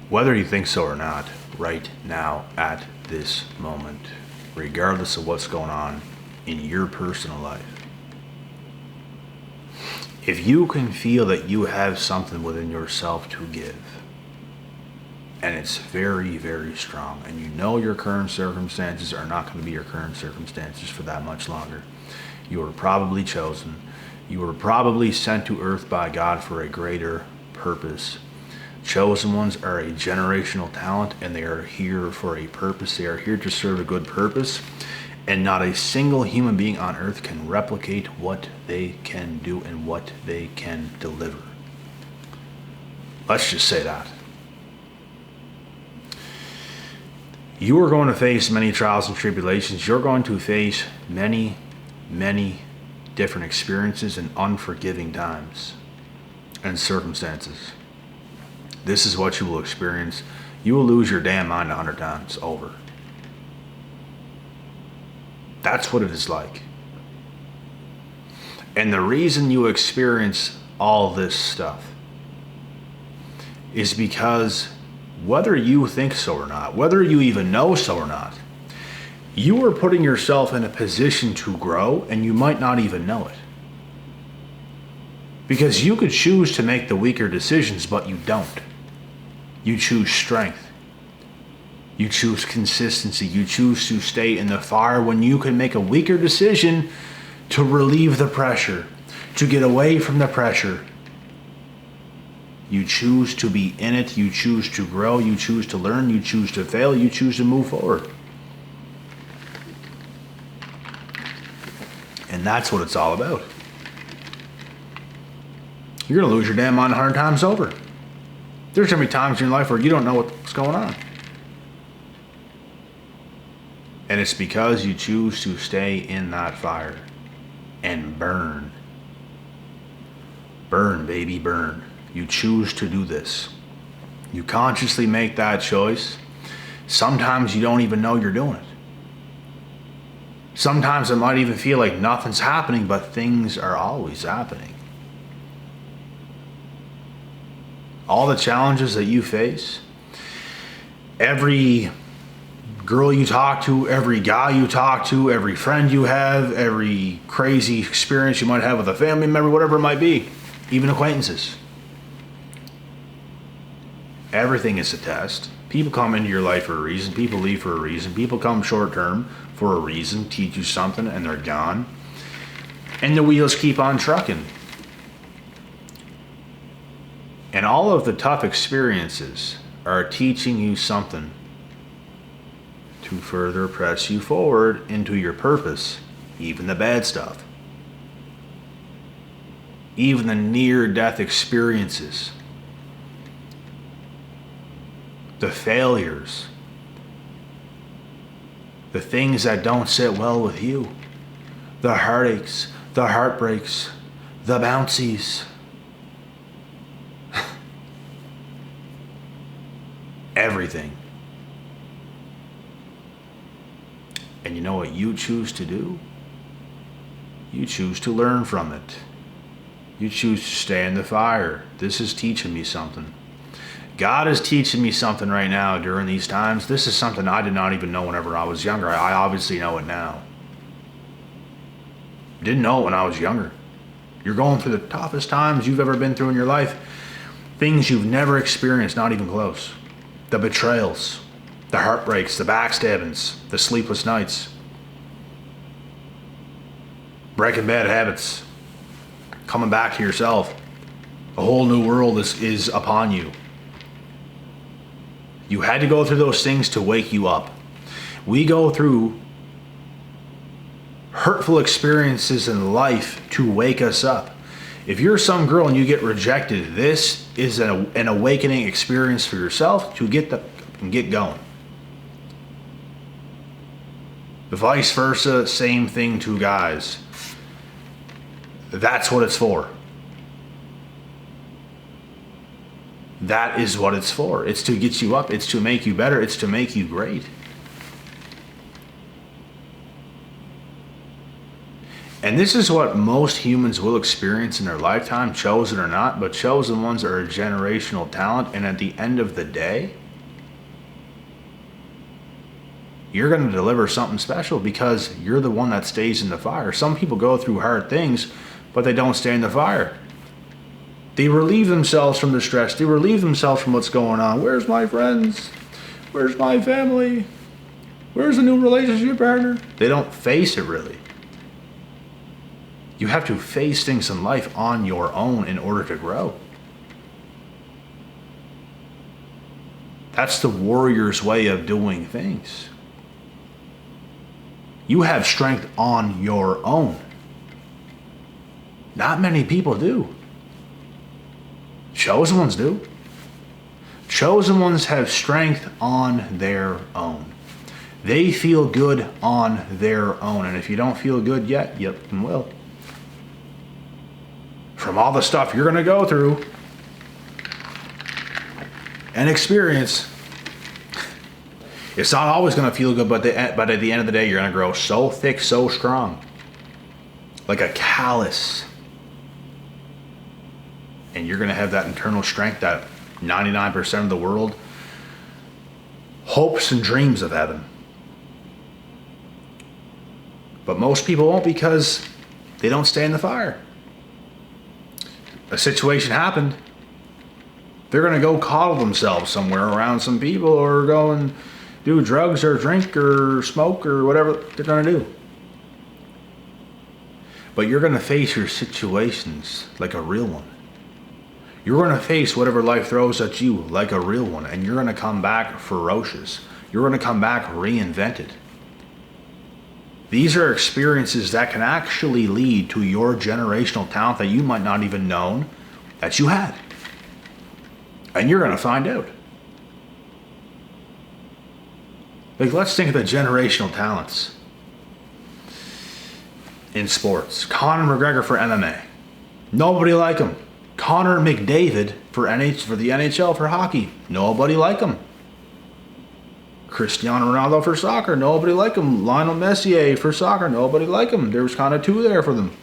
Whether you think so or not, right now, at this moment, regardless of what's going on in your personal life, if you can feel that you have something within yourself to give, and it's very, very strong, and you know your current circumstances are not going to be your current circumstances for that much longer, you were probably chosen. You were probably sent to earth by God for a greater purpose. Chosen ones are a generational talent, and they are here for a purpose. They are here to serve a good purpose, and not a single human being on earth can replicate what they can do and what they can deliver. Let's just say that. You are going to face many trials and tribulations. You're going to face many, many different experiences and unforgiving times and circumstances. This is what you will experience. You will lose your damn mind 100 times over. That's what it is like. And the reason you experience all this stuff is because whether you think so or not, whether you even know so or not, you are putting yourself in a position to grow, and you might not even know it. Because you could choose to make the weaker decisions, but you don't. You choose strength. You choose consistency. You choose to stay in the fire when you can make a weaker decision to relieve the pressure, to get away from the pressure. You choose to be in it. You choose to grow. You choose to learn. You choose to fail. You choose to move forward. And that's what it's all about. You're going to lose your damn mind 100 times over. There's going to be times in your life where you don't know what's going on. And it's because you choose to stay in that fire and burn. Burn, baby, burn. You choose to do this. You consciously make that choice. Sometimes you don't even know you're doing it. Sometimes it might even feel like nothing's happening, but things are always happening. All the challenges that you face, every girl you talk to, every guy you talk to, every friend you have, every crazy experience you might have with a family member, whatever it might be, even acquaintances. Everything is a test. People come into your life for a reason. People leave for a reason. People come short term for a reason, teach you something, and they're gone. And the wheels keep on trucking. And all of the tough experiences are teaching you something to further press you forward into your purpose, even the bad stuff. Even the near-death experiences. The failures. The things that don't sit well with you. The heartaches, the heartbreaks, the bouncies. Everything. And you know what you choose to do? You choose to learn from it. You choose to stay in the fire. This is teaching me something. God is teaching me something right now during these times. This is something I did not even know whenever I was younger. I obviously know it now. Didn't know it when I was younger. You're going through the toughest times you've ever been through in your life. Things you've never experienced, not even close. The betrayals, the heartbreaks, the backstabbings, the sleepless nights. Breaking bad habits. Coming back to yourself. A whole new world is upon you. You had to go through those things to wake you up. We go through hurtful experiences in life to wake us up. If you're some girl and you get rejected, this is an awakening experience for yourself to get going. Vice versa, same thing to guys. That's what it's for. That is what it's for. It's to get you up. It's to make you better. It's to make you great. And this is what most humans will experience in their lifetime, chosen or not, but chosen ones are a generational talent. And at the end of the day, you're going to deliver something special because you're the one that stays in the fire. Some people go through hard things, but they don't stay in the fire. They relieve themselves from the stress. They relieve themselves from what's going on. Where's my friends? Where's my family? Where's a new relationship partner? They don't face it really. You have to face things in life on your own in order to grow. That's the warrior's way of doing things. You have strength on your own. Not many people do. Chosen ones do. Chosen ones have strength on their own. They feel good on their own. And if you don't feel good yet, you will. From all the stuff you're going to go through and experience, it's not always going to feel good, but at the end of the day, you're going to grow so thick, so strong, like a callous. And you're going to have that internal strength that 99% of the world hopes and dreams of having. But most people won't because they don't stay in the fire. A situation happened, they're going to go coddle themselves somewhere around some people or go and do drugs or drink or smoke or whatever they're going to do. But you're going to face your situations like a real one. You're going to face whatever life throws at you like a real one, and you're going to come back ferocious. You're going to come back reinvented. These are experiences that can actually lead to your generational talent that you might not even known that you had. And you're going to find out. Like, let's think of the generational talents in sports. Conor McGregor for MMA. Nobody like him. Connor McDavid for the NHL for hockey. Nobody like him. Cristiano Ronaldo for soccer. Nobody like him. Lionel Messi for soccer. Nobody like him. There was kind of two there for them.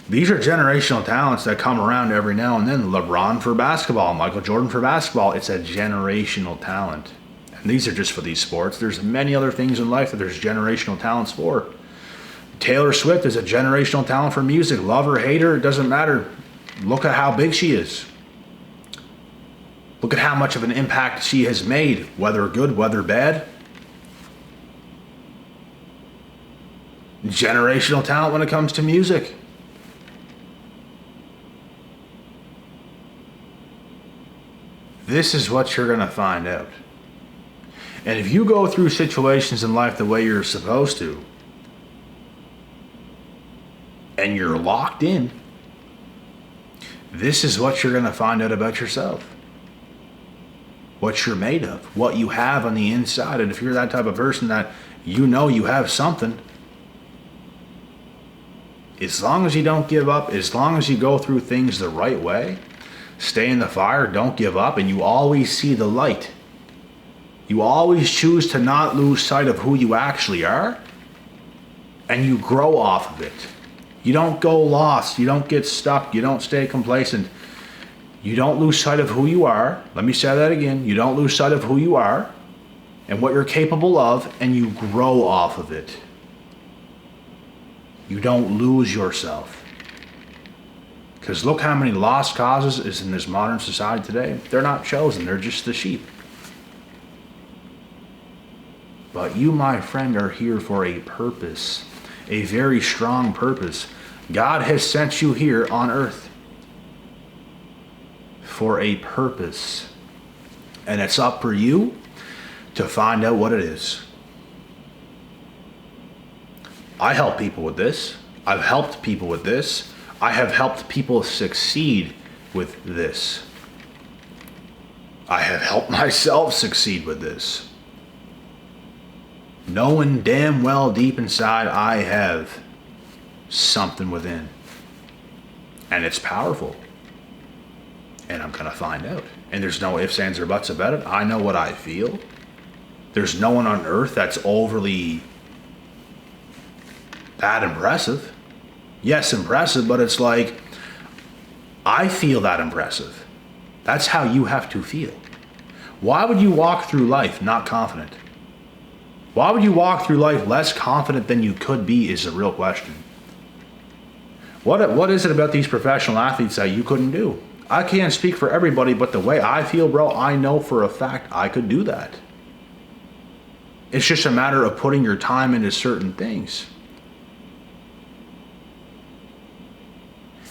These are generational talents that come around every now and then. LeBron for basketball. Michael Jordan for basketball. It's a generational talent. And these are just for these sports. There's many other things in life that there's generational talents for. Taylor Swift is a generational talent for music. Love her, hate her, it doesn't matter. Look at how big she is. Look at how much of an impact she has made, whether good, whether bad. Generational talent when it comes to music. This is what you're going to find out. And if you go through situations in life the way you're supposed to, and you're locked in, this is what you're going to find out about yourself. What you're made of, what you have on the inside. And if you're that type of person that you know you have something, as long as you don't give up, as long as you go through things the right way, stay in the fire, don't give up, and you always see the light. You always choose to not lose sight of who you actually are, and you grow off of it. You don't go lost, you don't get stuck, you don't stay complacent. You don't lose sight of who you are. Let me say that again. You don't lose sight of who you are and what you're capable of, and you grow off of it. You don't lose yourself. Because look how many lost causes is in this modern society today. They're not chosen, they're just the sheep. But you, my friend, are here for a purpose, a very strong purpose. God has sent you here on earth for a purpose. And it's up for you to find out what it is. I help people with this. I've helped people with this. I have helped people succeed with this. I have helped myself succeed with this. Knowing damn well deep inside I have something within. And it's powerful. And I'm going to find out. And there's no ifs, ands, or buts about it. I know what I feel. There's no one on earth that's overly that impressive. Yes, impressive, but it's like, I feel that impressive. That's how you have to feel. Why would you walk through life not confident? Why would you walk through life less confident than you could be is the real question. What is it about these professional athletes that you couldn't do? I can't speak for everybody, but the way I feel, bro, I know for a fact I could do that. It's just a matter of putting your time into certain things.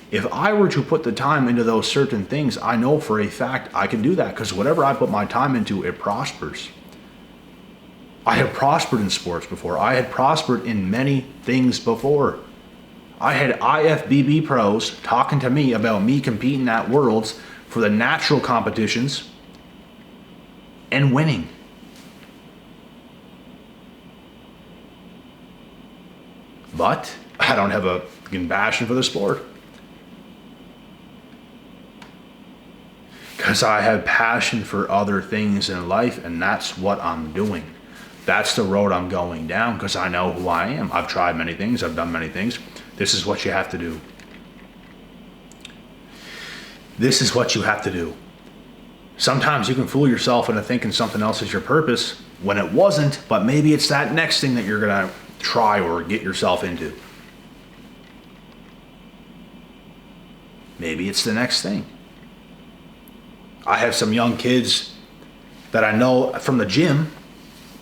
If I were to put the time into those certain things, I know for a fact I can do that, because whatever I put my time into, it prospers. I have prospered in sports before. I had prospered in many things before. I had IFBB pros talking to me about me competing at Worlds for the natural competitions and winning. But I don't have a passion for the sport. Because I have passion for other things in life, and that's what I'm doing. That's the road I'm going down, because I know who I am. I've tried many things. I've done many things. This is what you have to do. This is what you have to do. Sometimes you can fool yourself into thinking something else is your purpose when it wasn't, but maybe it's that next thing that you're going to try or get yourself into. Maybe it's the next thing. I have some young kids that I know from the gym.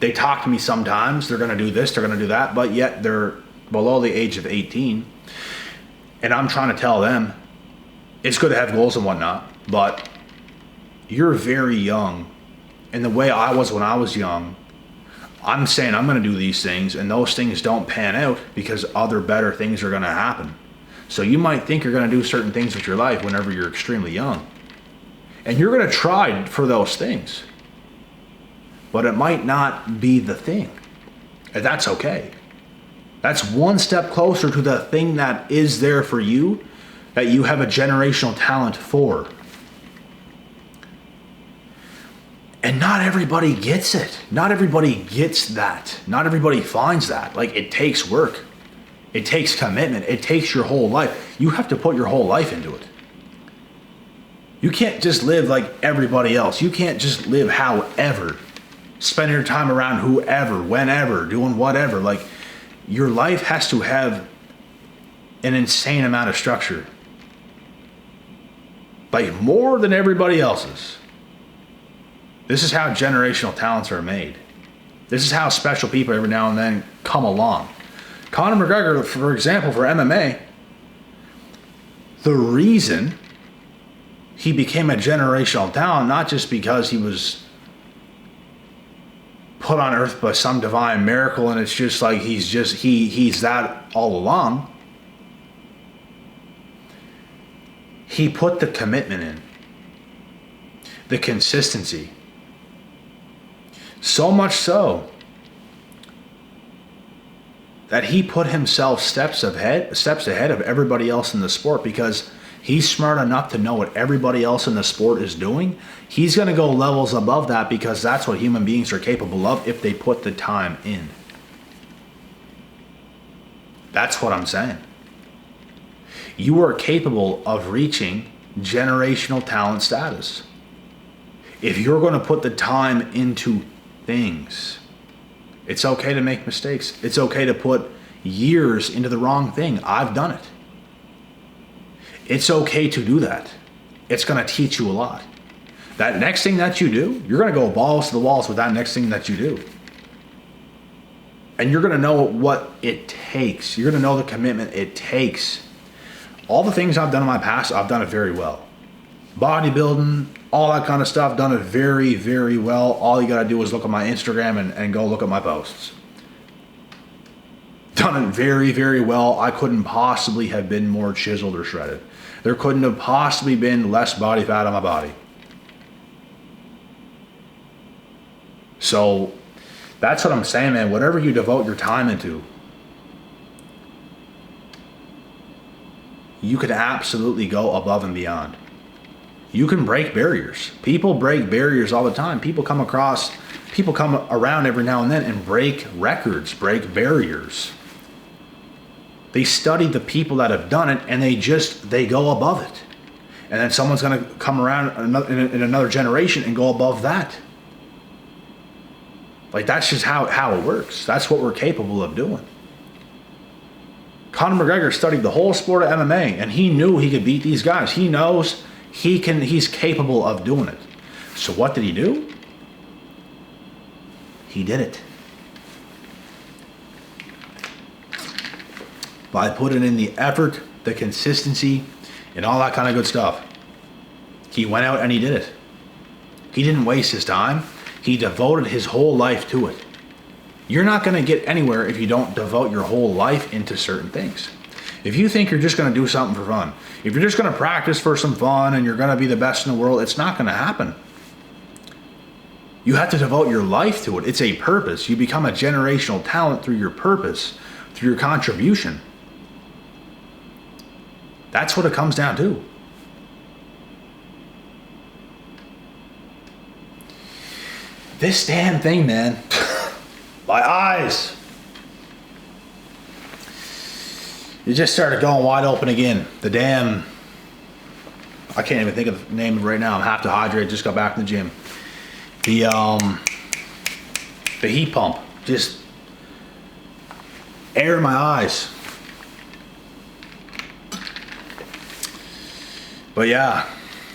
They talk to me sometimes. They're going to do this, they're going to do that, but yet they're below the age of 18. And I'm trying to tell them, it's good to have goals and whatnot, but you're very young. And the way I was when I was young, I'm saying I'm going to do these things, and those things don't pan out because other better things are going to happen. So you might think you're going to do certain things with your life whenever you're extremely young. And you're going to try for those things. But it might not be the thing. And that's okay. That's one step closer to the thing that is there for you, that you have a generational talent for. And not everybody gets it. Not everybody gets that. Not everybody finds that. Like, it takes work. It takes commitment. It takes your whole life. You have to put your whole life into it. You can't just live like everybody else. You can't just live however. Spend your time around whoever, whenever, doing whatever. Like, your life has to have an insane amount of structure. Like, more than everybody else's. This is how generational talents are made. This is how special people every now and then come along. Conor McGregor, for example, for MMA, the reason he became a generational talent, not just because he was put on earth by some divine miracle and it's just like he's that all along. He put the commitment in, the consistency. So much so that he put himself steps ahead of everybody else in the sport, because he's smart enough to know what everybody else in the sport is doing. He's going to go levels above that, because that's what human beings are capable of if they put the time in. That's what I'm saying. You are capable of reaching generational talent status if you're going to put the time into things. It's okay to make mistakes. It's okay to put years into the wrong thing. I've done it. It's okay to do that. It's going to teach you a lot. That next thing that you do, you're going to go balls to the walls with that next thing that you do. And you're going to know what it takes. You're going to know the commitment it takes. All the things I've done in my past, I've done it very well. Bodybuilding, all that kind of stuff, done it very, very well. All you got to do is look at my Instagram and go look at my posts. Done it very, very well. I couldn't possibly have been more chiseled or shredded. There couldn't have possibly been less body fat on my body. So that's what I'm saying, man. Whatever you devote your time into, you could absolutely go above and beyond. You can break barriers. People break barriers all the time. People come across People come around every now and then and break records, break barriers. They study the people that have done it, and they go above it. And then someone's going to come around in another generation and go above that. Like, that's just how it works. That's what we're capable of doing. Conor McGregor studied the whole sport of MMA, and he knew he could beat these guys. He knows he's capable of doing it. So what did he do? He did it. By putting in the effort, the consistency, and all that kind of good stuff. He went out and he did it. He didn't waste his time. He devoted his whole life to it. You're not going to get anywhere if you don't devote your whole life into certain things. If you think you're just going to do something for fun, if you're just going to practice for some fun and you're going to be the best in the world, it's not going to happen. You have to devote your life to it. It's a purpose. You become a generational talent through your purpose, through your contribution. That's what it comes down to. This damn thing, man. My eyes. It just started going wide open again. The damn... I can't even think of the name of it right now. I'm half dehydrated. Just got back from the gym. The heat pump. Just... air in my eyes. But yeah,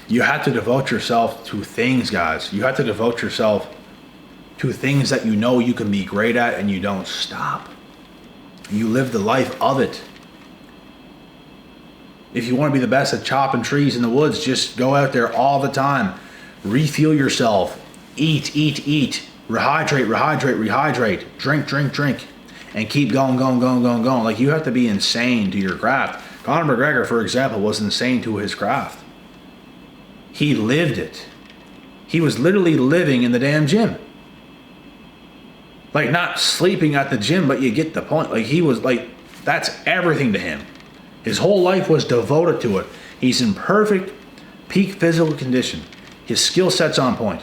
you have to devote yourself to things, guys. You have to devote yourself to things that you know you can be great at, and you don't stop. You live the life of it. If you want to be the best at chopping trees in the woods, just go out there all the time. Refuel yourself. Eat, eat, eat. Rehydrate, rehydrate, rehydrate. Drink, drink, drink. And keep going, going, going, going, going. Like, you have to be insane to your craft. Conor McGregor, for example, was insane to his craft. He lived it. He was literally living in the damn gym. Like, not sleeping at the gym, but you get the point. Like, he was like, that's everything to him. His whole life was devoted to it. He's in perfect peak physical condition. His skill set's on point.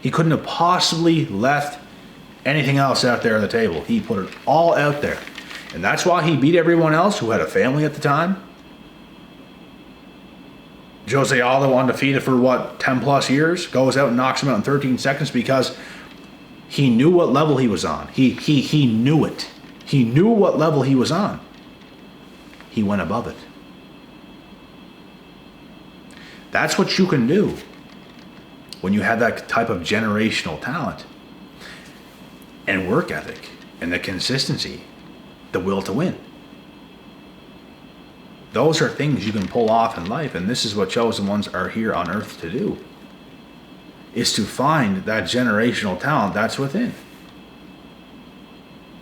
He couldn't have possibly left anything else out there on the table. He put it all out there. And that's why he beat everyone else who had a family at the time. Jose Aldo, undefeated for what, 10 plus years, goes out and knocks him out in 13 seconds because he knew what level he was on. He knew it. He knew what level he was on. He went above it. That's what you can do when you have that type of generational talent and work ethic and the consistency, the will to win. Those are things you can pull off in life, and this is what chosen ones are here on earth to do, is to find that generational talent that's within.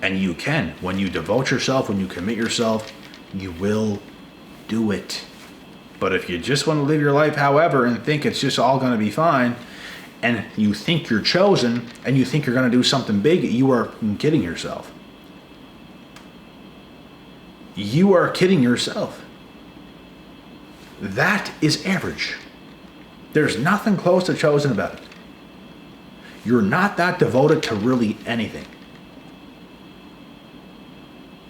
And you can. When you devote yourself, when you commit yourself, you will do it. But if you just want to live your life however and think it's just all going to be fine, and you think you're chosen, and you think you're going to do something big, you are kidding yourself. You are kidding yourself. That is average. There's nothing close to chosen about it. You're not that devoted to really anything.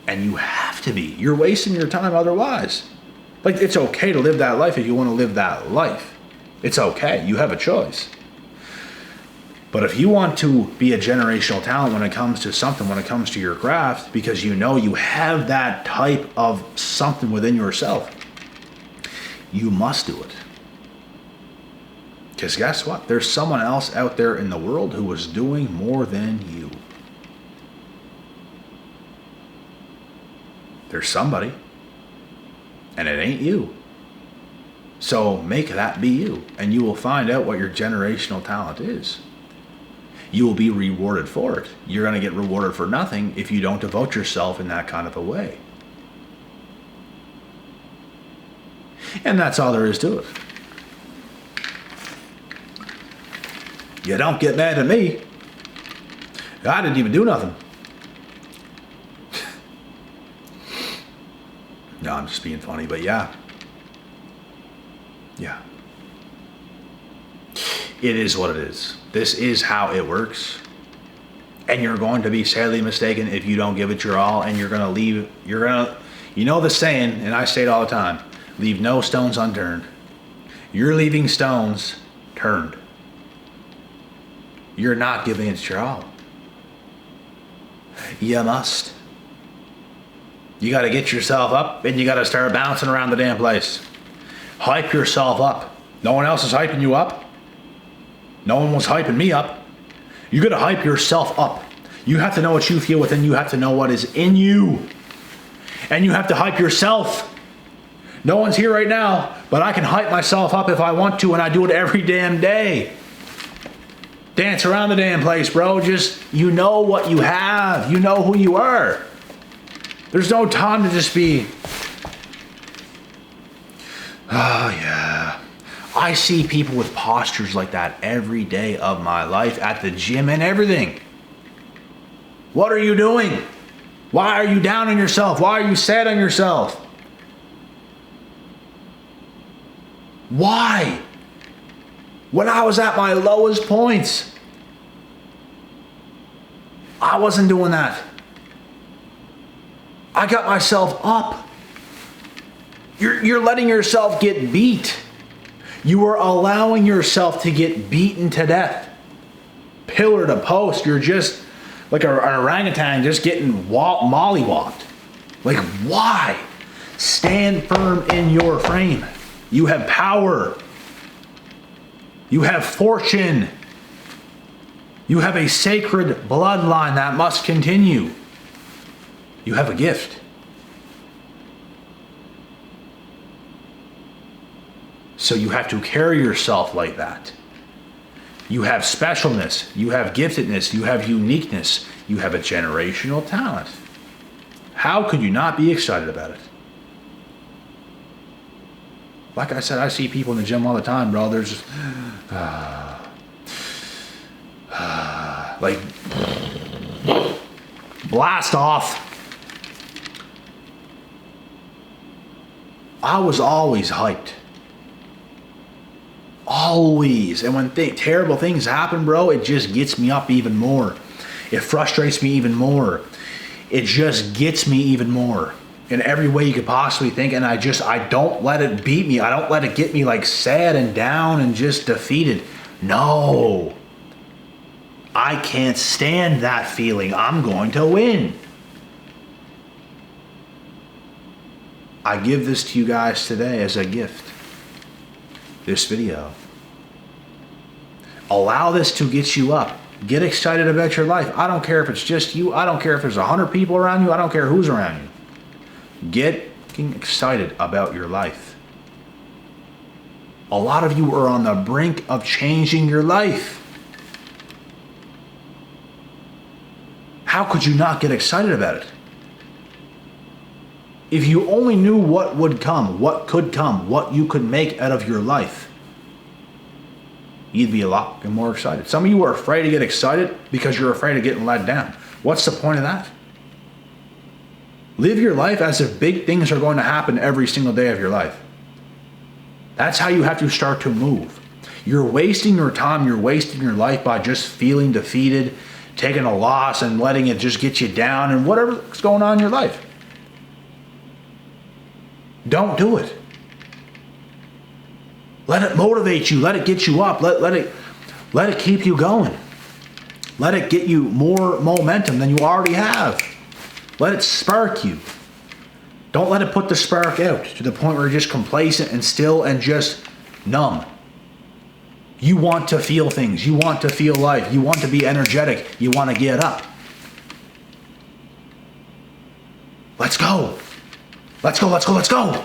And you have to be. You're wasting your time otherwise. Like, it's okay to live that life if you want to live that life. It's okay. You have a choice. But if you want to be a generational talent when it comes to something, when it comes to your craft, because you know you have that type of something within yourself, you must do it. Because guess what? There's someone else out there in the world who is doing more than you. There's somebody. And it ain't you. So make that be you. And you will find out what your generational talent is. You will be rewarded for it. You're going to get rewarded for nothing if you don't devote yourself in that kind of a way. And that's all there is to it. You don't get mad at me. I didn't even do nothing. No, I'm just being funny, but yeah. Yeah. It is what it is. This is how it works. And you're going to be sadly mistaken if you don't give it your all, and you're going to leave, you know the saying, and I say it all the time, leave no stones unturned. You're leaving stones turned. You're not giving it your all. You must. You got to get yourself up, and you got to start bouncing around the damn place. Hype yourself up. No one else is hyping you up. No one was hyping me up. You got to hype yourself up. You have to know what you feel within. You have to know what is in you. And you have to hype yourself. No one's here right now, but I can hype myself up if I want to, and I do it every damn day. Dance around the damn place, bro. Just, you know what you have. You know who you are. There's no time to just be, oh yeah. I see people with postures like that every day of my life at the gym and everything. What are you doing? Why are you down on yourself? Why are you sad on yourself? Why? When I was at my lowest points, I wasn't doing that. I got myself up. You're letting yourself get beat. You are allowing yourself to get beaten to death. Pillar to post. You're just like an orangutan just getting mollywopped. Like, why? Stand firm in your frame. You have power. You have fortune. You have a sacred bloodline that must continue. You have a gift. So you have to carry yourself like that. You have specialness. You have giftedness. You have uniqueness. You have a generational talent. How could you not be excited about it? Like I said, I see people in the gym all the time, bro. They're just, like, blast off. I was always hyped. Always. And when terrible things happen, bro, it just gets me up even more. It frustrates me even more. It just gets me even more in every way you could possibly think. And I don't let it beat me. I don't let it get me like sad and down and just defeated. No. I can't stand that feeling. I'm going to win. I give this to you guys today as a gift. This video. Allow this to get you up. Get excited about your life. I don't care if it's just you. I don't care if there's 100 people around you. I don't care who's around you. Get excited about your life. A lot of you are on the brink of changing your life. How could you not get excited about it? If you only knew what would come, what could come, what you could make out of your life, you'd be a lot more excited. Some of you are afraid to get excited because you're afraid of getting let down. What's the point of that? Live your life as if big things are going to happen every single day of your life. That's how you have to start to move. You're wasting your time, you're wasting your life by just feeling defeated, taking a loss and letting it just get you down and whatever's going on in your life. Don't do it. Let it motivate you. Let it get you up. Let it keep you going. Let it get you more momentum than you already have. Let it spark you. Don't let it put the spark out to the point where you're just complacent and still and just numb. You want to feel things. You want to feel life. You want to be energetic. You want to get up. Let's go. Let's go, let's go, let's go.